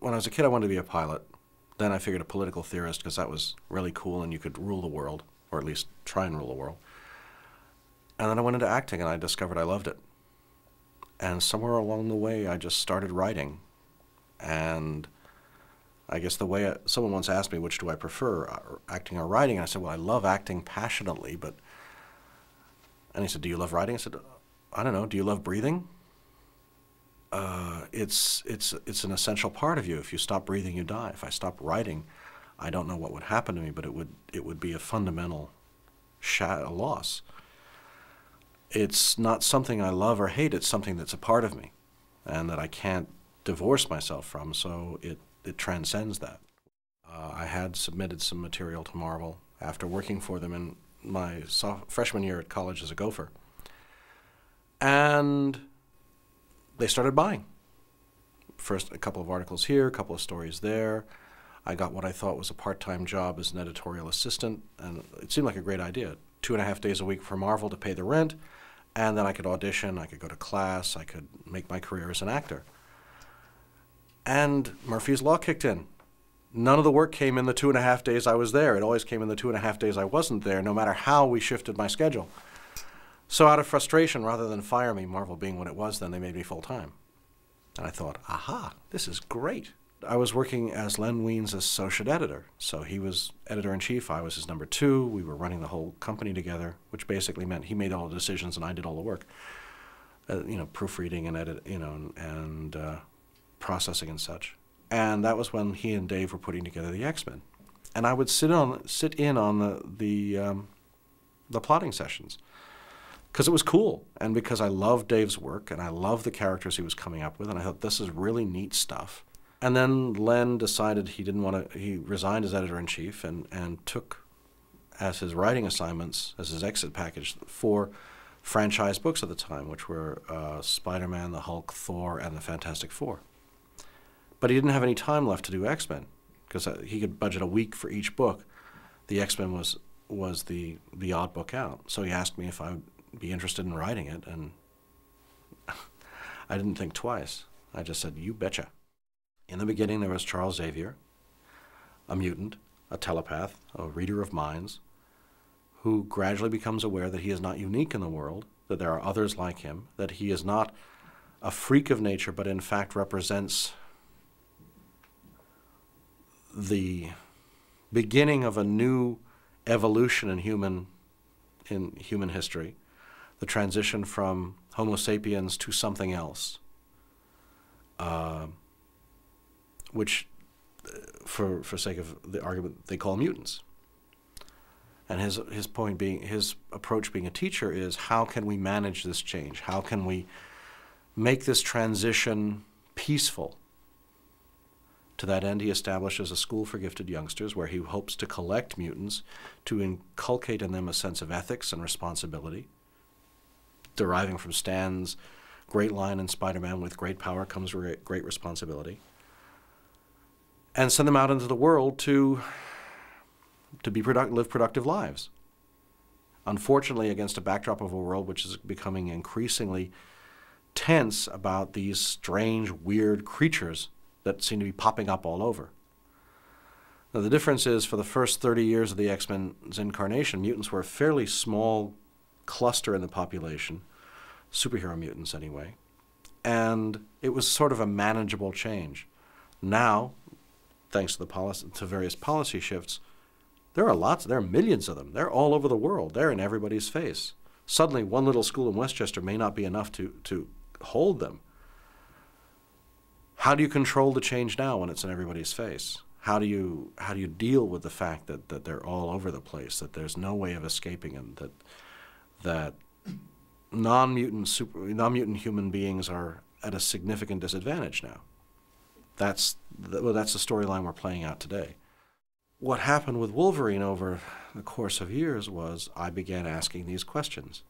When I was a kid, I wanted to be a pilot. Then I figured a political theorist because that was really cool and you could rule the world, or at least try and rule the world. And then I went into acting and I discovered I loved it. And somewhere along the way, I just started writing. And I guess the way someone once asked me, which do I prefer, acting or writing? And I said, well, I love acting passionately, but... And he said, do you love writing? I said, I don't know, do you love breathing? It's an essential part of you. If you stop breathing, you die. If I stop writing, I don't know what would happen to me, but it would be a fundamental loss. It's not something I love or hate. It's something that's a part of me and that I can't divorce myself from, so it transcends that. I had submitted some material to Marvel after working for them in my freshman year at college as a gopher. And they started buying. First, a couple of articles here, a couple of stories there. I got what I thought was a part-time job as an editorial assistant, and it seemed like a great idea. 2.5 days a week for Marvel to pay the rent, and then I could audition, I could go to class, I could make my career as an actor. And Murphy's Law kicked in. None of the work came in the 2.5 days I was there. It always came in the 2.5 days I wasn't there, no matter how we shifted my schedule. So out of frustration, rather than fire me, Marvel being what it was then, they made me full-time. And I thought, aha, this is great. I was working as Len Weins' associate editor. So he was editor-in-chief, I was his number 2. We were running the whole company together, which basically meant he made all the decisions and I did all the work. Proofreading and and processing and such. And that was when he and Dave were putting together the X-Men. And I would sit in on the plotting sessions, because it was cool, and because I loved Dave's work, and I loved the characters he was coming up with, and I thought, this is really neat stuff. And then Len decided he didn't want to, he resigned as editor-in-chief and took as his writing assignments, as his exit package, 4 franchise books at the time, which were Spider-Man, the Hulk, Thor, and the Fantastic Four. But he didn't have any time left to do X-Men, because he could budget a week for each book. The X-Men was the odd book out. So he asked me if I would be interested in writing it, and I didn't think twice. I just said, you betcha. In the beginning, there was Charles Xavier, a mutant, a telepath, a reader of minds, who gradually becomes aware that he is not unique in the world, that there are others like him, that he is not a freak of nature, but in fact represents the beginning of a new evolution in human history, the transition from Homo sapiens to something else, which, for sake of the argument, they call mutants. And his point being, his approach being a teacher is, how can we manage this change? How can we make this transition peaceful? To that end, he establishes a school for gifted youngsters where he hopes to collect mutants to inculcate in them a sense of ethics and responsibility, deriving from Stan's great line in Spider-Man, with great power comes great responsibility, and send them out into the world to live productive lives. Unfortunately, against a backdrop of a world which is becoming increasingly tense about these strange, weird creatures that seem to be popping up all over. Now, the difference is, for the first 30 years of the X-Men's incarnation, mutants were a fairly small cluster in the population, superhero mutants anyway, and it was sort of a manageable change. Now, thanks to various policy shifts, there are millions of them. They're all over the world. They're in everybody's face. Suddenly, one little school in Westchester may not be enough to hold them. How do you control the change now when it's in everybody's face? How do you deal with the fact that they're all over the place, that there's no way of escaping them, that non-mutant human beings are at a significant disadvantage now? That's the storyline we're playing out today. What happened with Wolverine over the course of years was I began asking these questions.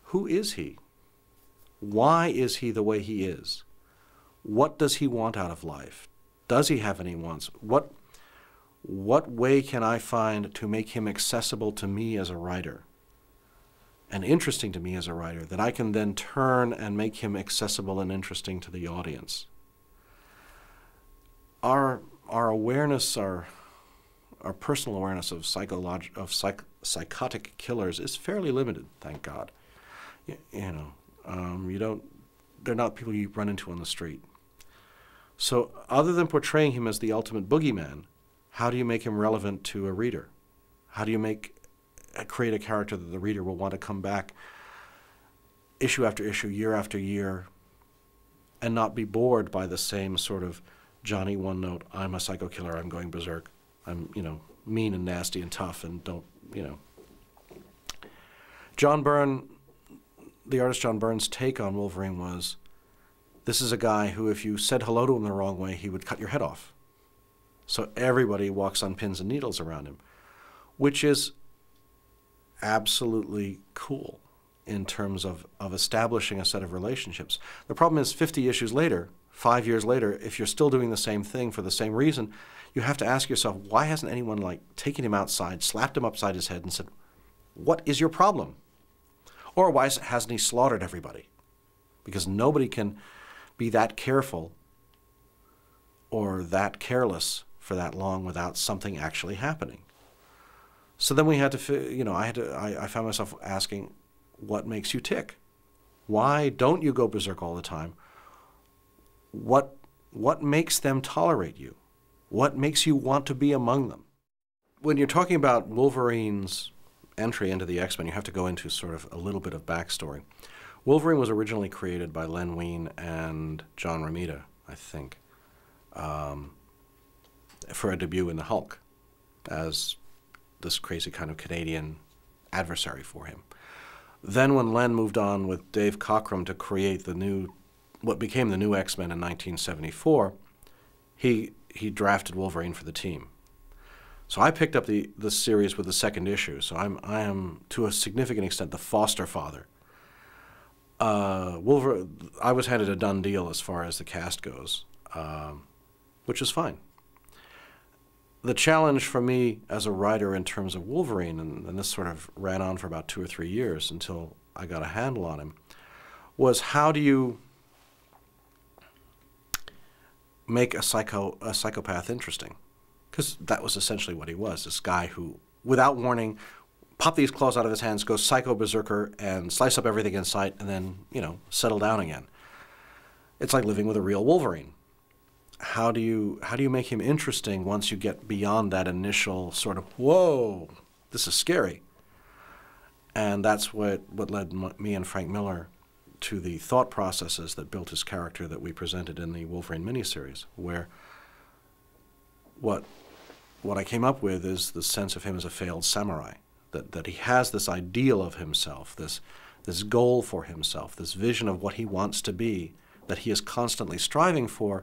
Who is he? Why is he the way he is? What does he want out of life? Does he have any wants? What way can I find to make him accessible to me as a writer and interesting to me as a writer, that I can then turn and make him accessible and interesting to the audience? our awareness, our personal awareness of psychotic killers is fairly limited, thank God. They're not people you run into on the street. So other than portraying him as the ultimate boogeyman, how do you make him relevant to a reader? How do you create a character that the reader will want to come back issue after issue, year after year, and not be bored by the same sort of Johnny one note, I'm a psycho killer, I'm going berserk, I'm, mean and nasty and tough and don't, John Byrne, the artist John Byrne's take on Wolverine was, this is a guy who if you said hello to him the wrong way, he would cut your head off. So everybody walks on pins and needles around him, which is absolutely cool in terms of establishing a set of relationships. The problem is 50 issues later, 5 years later, if you're still doing the same thing for the same reason, you have to ask yourself, why hasn't anyone taken him outside, slapped him upside his head and said, what is your problem? Or why hasn't he slaughtered everybody? Because nobody can be that careful or that careless for that long without something actually happening. So then we had to, I found myself asking, what makes you tick? Why don't you go berserk all the time? What makes them tolerate you? What makes you want to be among them? When you're talking about Wolverine's entry into the X-Men, you have to go into sort of a little bit of backstory. Wolverine was originally created by Len Wein and John Romita, I think, for a debut in the Hulk as this crazy kind of Canadian adversary for him. Then when Len moved on with Dave Cockrum to create what became the new X-Men in 1974, he drafted Wolverine for the team. So I picked up the series with the second issue. So I am to a significant extent the foster father. I was handed a done deal as far as the cast goes, which is fine. The challenge for me as a writer in terms of Wolverine, and this sort of ran on for about 2 or 3 years until I got a handle on him, was how do you make a psychopath interesting? Because that was essentially what he was, this guy who, without warning, popped these claws out of his hands, goes psycho berserker, and slice up everything in sight, and then, settle down again. It's like living with a real Wolverine. How do you make him interesting once you get beyond that initial sort of, whoa, this is scary? And that's what led me and Frank Miller to the thought processes that built his character that we presented in the Wolverine miniseries, where what I came up with is the sense of him as a failed samurai, that he has this ideal of himself, this goal for himself, this vision of what he wants to be, that he is constantly striving for,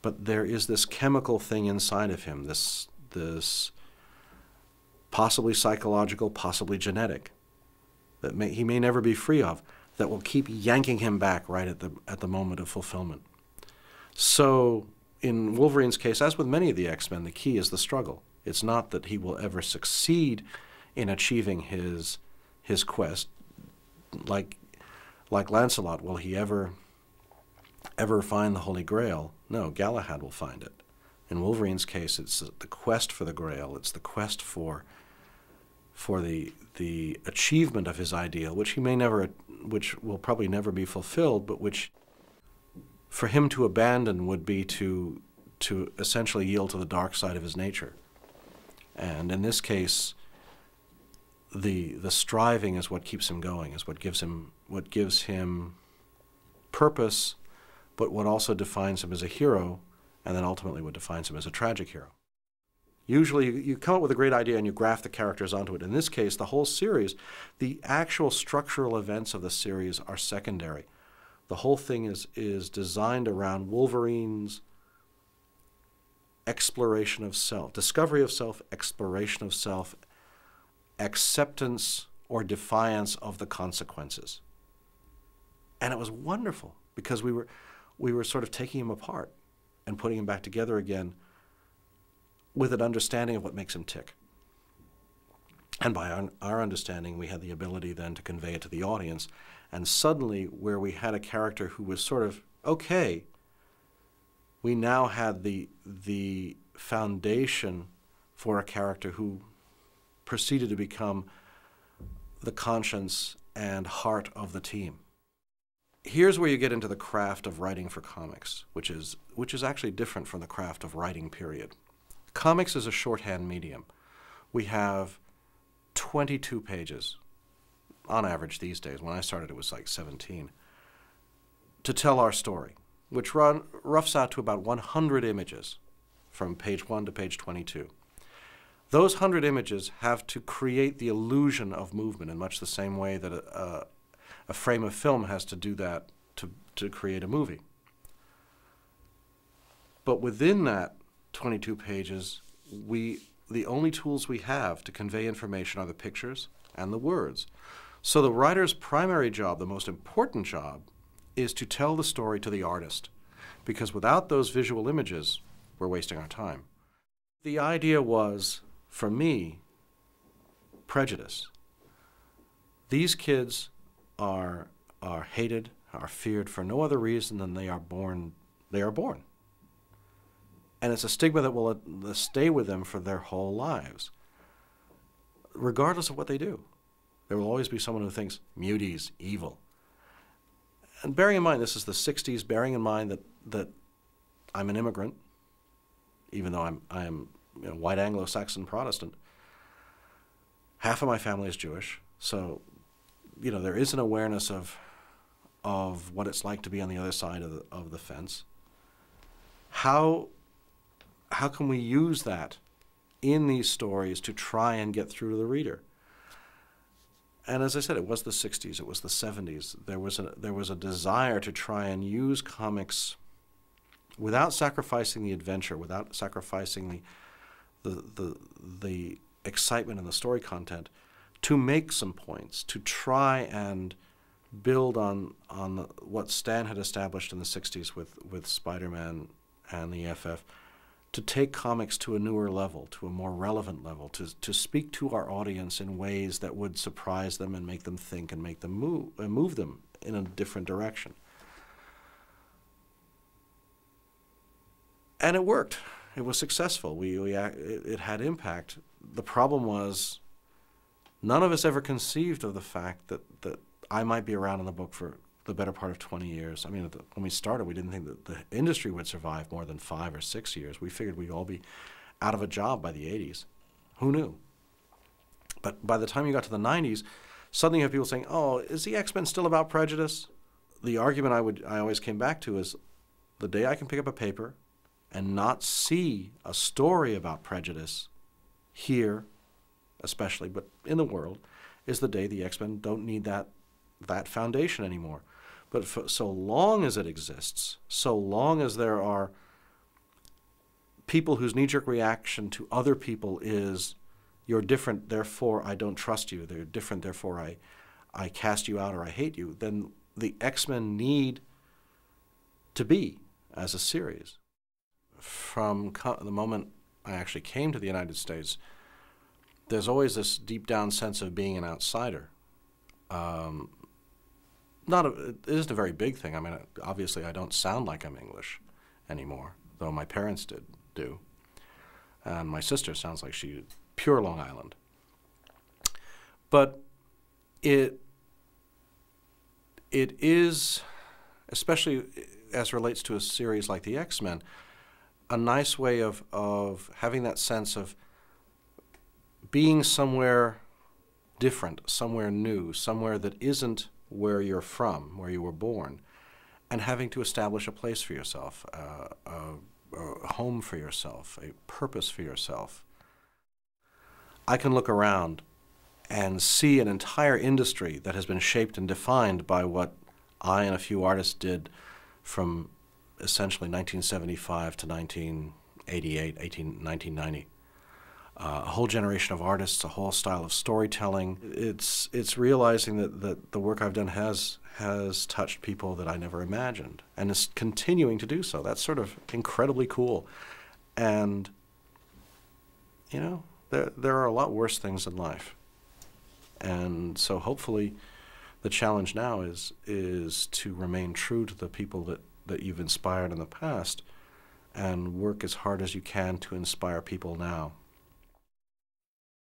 but there is this chemical thing inside of him, this possibly psychological, possibly genetic, that he may never be free of, that will keep yanking him back right at the moment of fulfillment. So in Wolverine's case, as with many of the X-Men, the key is the struggle. It's not that he will ever succeed in achieving his quest. Like Lancelot, will he ever find the Holy Grail? No, Galahad will find it. In Wolverine's case, it's the quest for the Grail. It's the quest for the achievement of his ideal, which will probably never be fulfilled, but which for him to abandon would be to essentially yield to the dark side of his nature. And in this case, the striving is what keeps him going, is what gives him purpose, but what also defines him as a hero, and then ultimately what defines him as a tragic hero. Usually you come up with a great idea and you graft the characters onto it. In this case, the whole series, the actual structural events of the series are secondary. The whole thing is designed around Wolverine's exploration of self, discovery of self, exploration of self, acceptance or defiance of the consequences. And it was wonderful because we were sort of taking him apart and putting him back together again with an understanding of what makes him tick. And by our understanding, we had the ability then to convey it to the audience. And suddenly, where we had a character who was sort of, okay, we now had the foundation for a character who proceeded to become the conscience and heart of the team. Here's where you get into the craft of writing for comics, which is actually different from the craft of writing, period. Comics is a shorthand medium. We have 22 pages, on average these days. When I started, it was like 17, to tell our story, which roughs out to about 100 images from page 1 to page 22. Those 100 images have to create the illusion of movement in much the same way that a frame of film has to do that to create a movie. But within that 22 pages, the only tools we have to convey information are the pictures and the words. So the writer's primary job, the most important job, is to tell the story to the artist, because without those visual images, we're wasting our time. The idea was, for me, prejudice. These kids are hated, are feared for no other reason than they are born. And it's a stigma that will stay with them for their whole lives, regardless of what they do. There will always be someone who thinks muties, evil. And bearing in mind, this is the 60s, bearing in mind that I'm an immigrant, even though I am white Anglo-Saxon Protestant. Half of my family is Jewish, so there is an awareness of what it's like to be on the other side of the fence. How can we use that in these stories to try and get through to the reader? And as I said, it was the 60s, it was the 70s. There was a desire to try and use comics without sacrificing the adventure, without sacrificing the excitement and the story content, to make some points, to try and build on what Stan had established in the 60s with Spider-Man and the FF, to take comics to a newer level, to a more relevant level, to speak to our audience in ways that would surprise them and make them think and make them move them in a different direction. And it worked. It was successful. It had impact. The problem was none of us ever conceived of the fact that I might be around in the book for the better part of 20 years. I mean, when we started, we didn't think that the industry would survive more than 5 or 6 years. We figured we'd all be out of a job by the 80s. Who knew? But by the time you got to the 90s, suddenly you have people saying, oh, is the X-Men still about prejudice? The argument I always came back to is the day I can pick up a paper and not see a story about prejudice here, especially, but in the world, is the day the X-Men don't need that foundation anymore. But for so long as it exists, so long as there are people whose knee-jerk reaction to other people is, you're different, therefore I don't trust you, they're different, therefore I cast you out or I hate you, then the X-Men need to be as a series. From the moment I actually came to the United States, there's always this deep down sense of being an outsider. It isn't a very big thing. I mean, obviously I don't sound like I'm English anymore, though my parents do. And my sister sounds like she's pure Long Island. But it is, especially as relates to a series like the X-Men, a nice way of having that sense of being somewhere different, somewhere new, somewhere that isn't where you're from, where you were born, and having to establish a place for yourself, a home for yourself, a purpose for yourself. I can look around and see an entire industry that has been shaped and defined by what I and a few artists did from essentially 1975 to 1988, 1990. A whole generation of artists, a whole style of storytelling. It's realizing that the work I've done has touched people that I never imagined, and is continuing to do so. That's sort of incredibly cool. And there are a lot worse things in life. And so hopefully the challenge now is to remain true to the people that you've inspired in the past, and work as hard as you can to inspire people now.